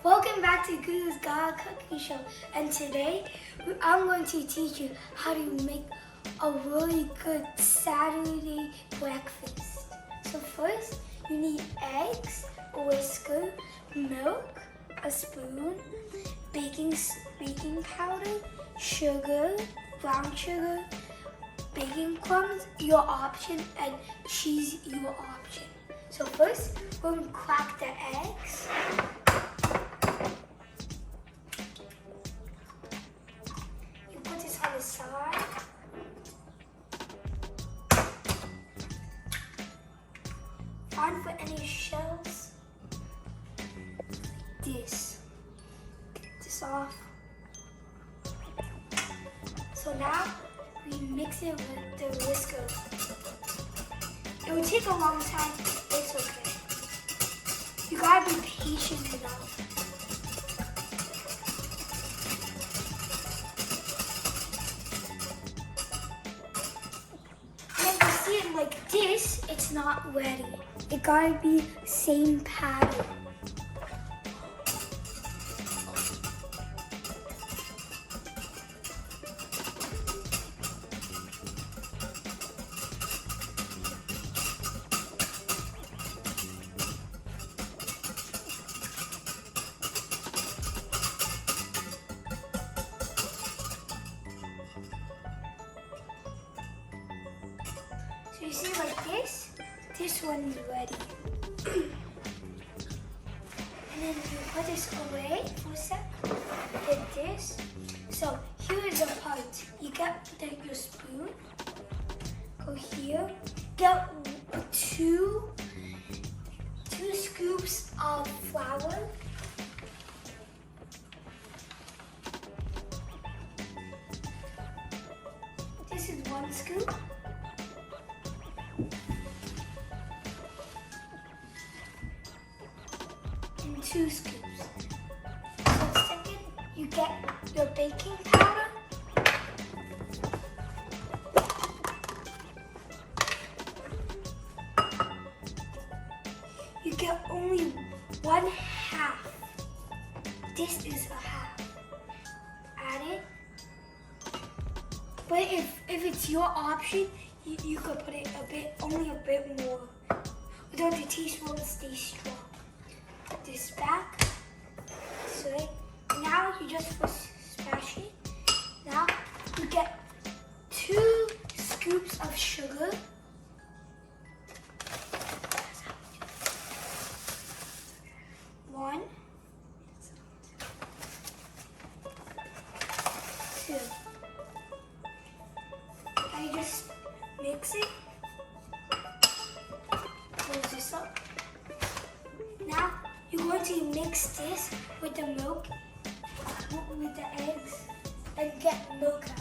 Welcome back to Guru's God Cooking Show, and today I'm going to teach you how to make a really good Saturday breakfast. So first, you need eggs, a whisker, milk, a spoon, baking powder, sugar, brown sugar, baking crumbs, your option, and cheese, your option. So first, we're going to crack the eggs. You put this on the side. Find for any shells. This. Get this off. So now we mix it with the whisker. It will take a long time. It's okay. You gotta be patient enough. And if you see it like this, it's not ready. It gotta be same pattern. So you see like this one's ready. And then you put this away for a sec. Get this. So here is the part. You get your spoon. Go here. Get two scoops of flour. This is one scoop. And 2 scoops. So second, you get your baking powder. You get only 1/2. This is a half. Add it. But if it's your option, you could put it only a bit more. Without the taste won't stay strong. Put this back. This way. Now you just smash it. Now you get 2 scoops of sugar. One. 2. And you just mix it. Close this up. Now you're going to mix this with the milk, with the eggs, and get milk out.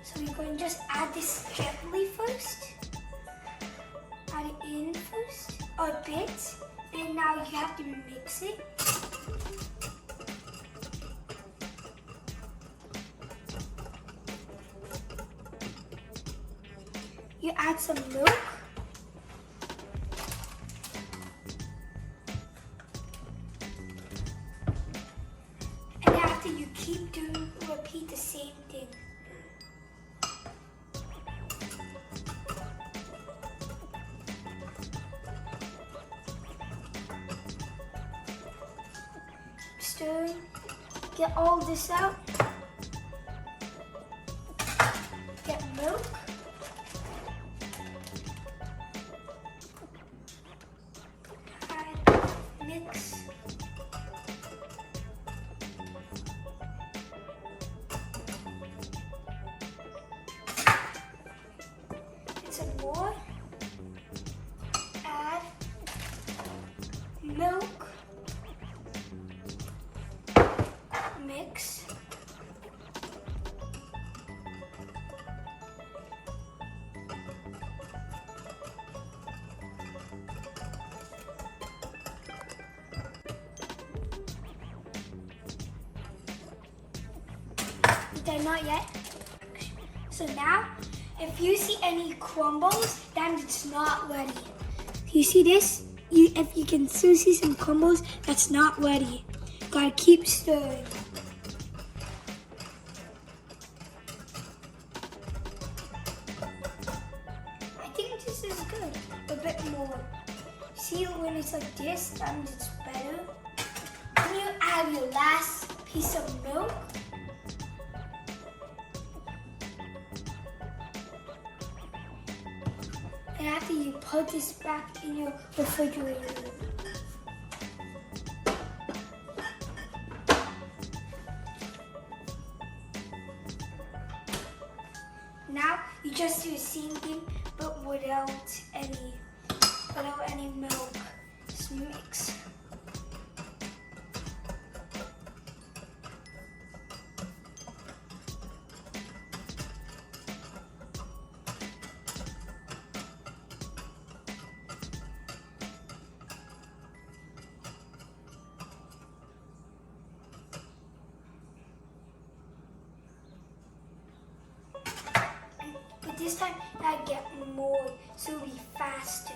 So you're going to just add this gently first. Add it in first, a bit, and now you have to mix it. You add some milk. And after you repeat the same thing. Stir, get all this out. Get milk. Mix. And some more. Add milk. Mix. They're not yet. So now, if you see any crumbles, then it's not ready. You see this? If you can still see some crumbles, that's not ready. Gotta keep stirring. I think this is good. A bit more. See when it's like this, then it's better. Then you add your last piece of milk. And after you put this back in your refrigerator. Now you just do the same thing but without any milk. Just mix. But this time I get more, so it'll be faster.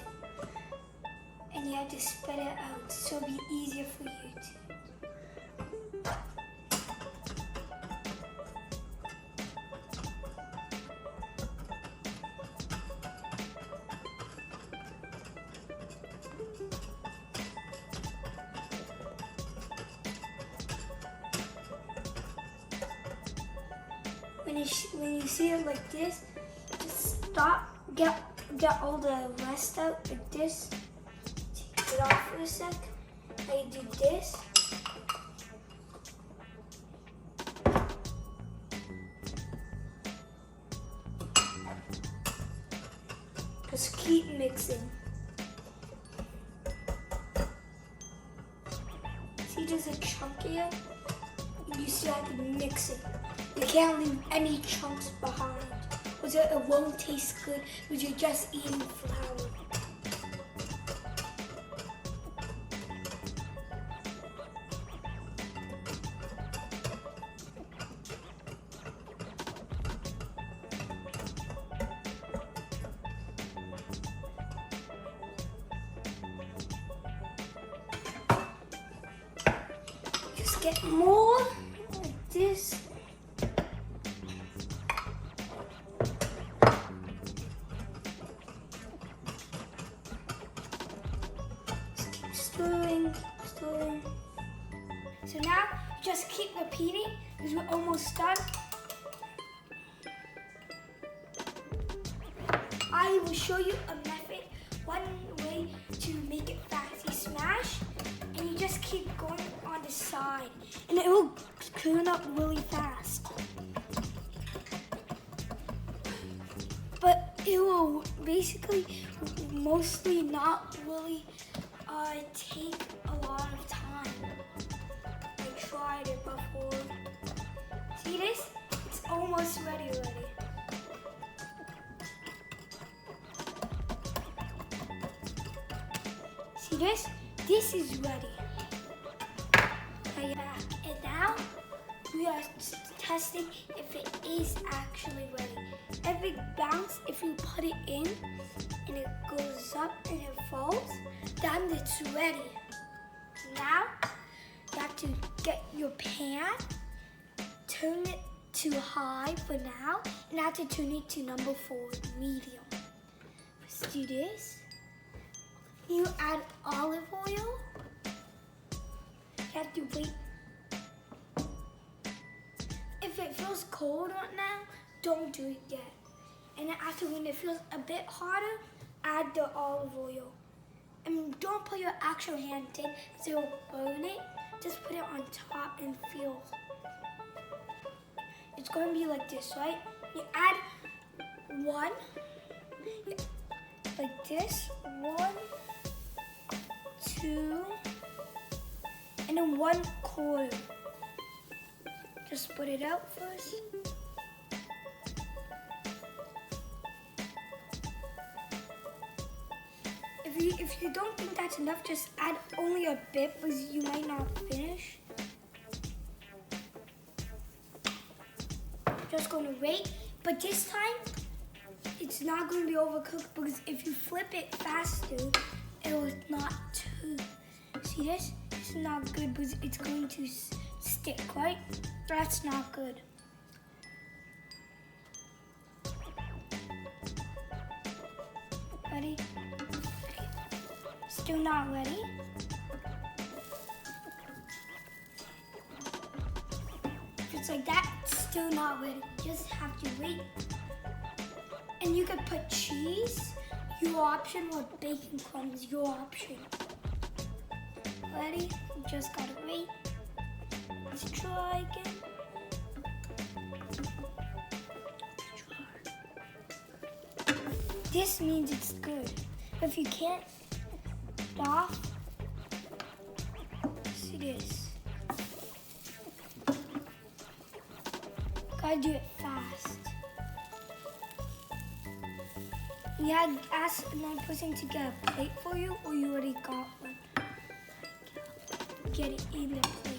And you have to spread it out, so it'll be easier for you to. When you see it like this, just stop, get all the rest out like this. Take it off for a sec. Now you do this. Just keep mixing. See there's a chunk here? You still have to mix it. You can't leave any chunks behind, because it won't taste good because you're just eating flour. Just get more like this. Stirring. So now, just keep repeating because we're almost done. I will show you a method, one way to make it fast. You smash and you just keep going on the side and it will turn up really fast. But it will basically mostly not really take a lot of time. I tried it before. See this? It's almost ready already. See this? This is ready. And now we are testing if it is actually ready. Every bounce, if you put it in and it goes up and it falls, then it's ready. Now you have to get your pan, turn it to high for now, and have to turn it to number 4, medium. Let's do this. You add olive oil. You have to wait. If it feels cold right now, don't do it yet. And then after, when it feels a bit hotter, add the olive oil. And don't put your actual hand in, because it will burn it. Just put it on top and feel. It's going to be like this, right? You add 1, like this, 1, 2, and then 1/4. Just put it out first. If you don't think that's enough, just add only a bit because you might not finish. Just gonna wait, but this time it's not gonna be overcooked because if you flip it faster, it was not too. See this? It's not good because it's going to stick, right? That's not good. Ready? Still not ready? If it's like that, it's still not ready. You just have to wait. And you can put cheese, your option, or bacon crumbs, your option. Ready? You just gotta wait. Let's try again. This means it's good. If you can't stop, see this. Gotta do it fast. You had to ask another person to get a plate for you, or you already got one? Get it in the plate.